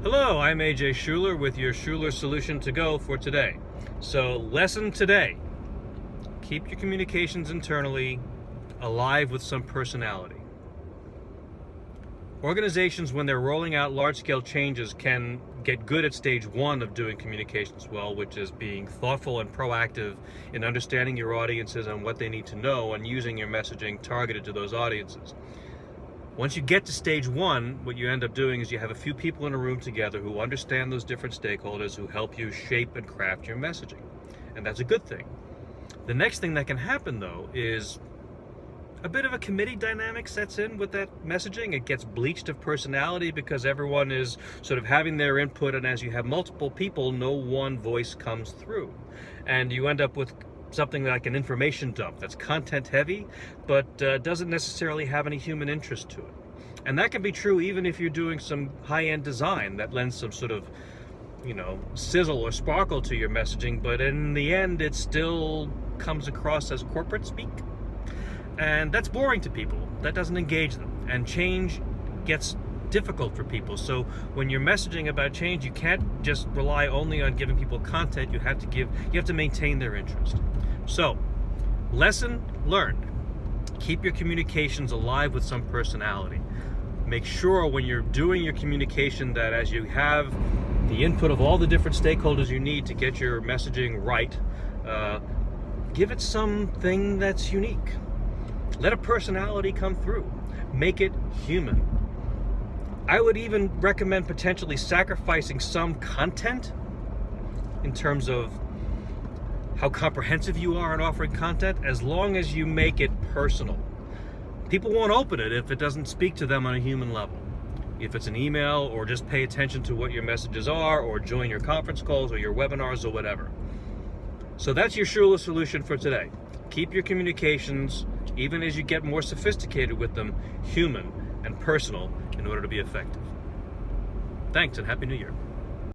Hello, I'm AJ Schuler with your Schuler Solution to go for today. So, lesson today: keep your communications internally alive with some personality. Organizations, when they're rolling out large-scale changes, can get good at stage one of doing communications well, which is being thoughtful and proactive in understanding your audiences and what they need to know and using your messaging targeted to those audiences. Once you get to stage one, what you end up doing is you have a few people in a room together who understand those different stakeholders, who help you shape and craft your messaging. And that's a good thing. The next thing that can happen, though, is a bit of a committee dynamic sets in with that messaging. It gets bleached of personality because everyone is sort of having their input, and as you have multiple people, no one voice comes through. And you end up with something like an information dump that's content heavy, but doesn't necessarily have any human interest to it. And that can be true even if you're doing some high-end design that lends some sort of, sizzle or sparkle to your messaging, but in the end it still comes across as corporate speak. And that's boring to people. That doesn't engage them. And change gets difficult for people. So when you're messaging about change, you can't just rely only on giving people content. You have to maintain their interest. So, lesson learned: keep your communications alive with some personality. Make sure when you're doing your communication that as you have the input of all the different stakeholders you need to get your messaging right, give it something that's unique. Let a personality come through. Make it human. I would even recommend potentially sacrificing some content in terms of how comprehensive you are in offering content, as long as you make it personal. People won't open it if it doesn't speak to them on a human level. If it's an email, or just pay attention to what your messages are, or join your conference calls or your webinars or whatever. So that's your Schuler solution for today. Keep your communications, even as you get more sophisticated with them, human and personal in order to be effective. Thanks, and Happy New Year.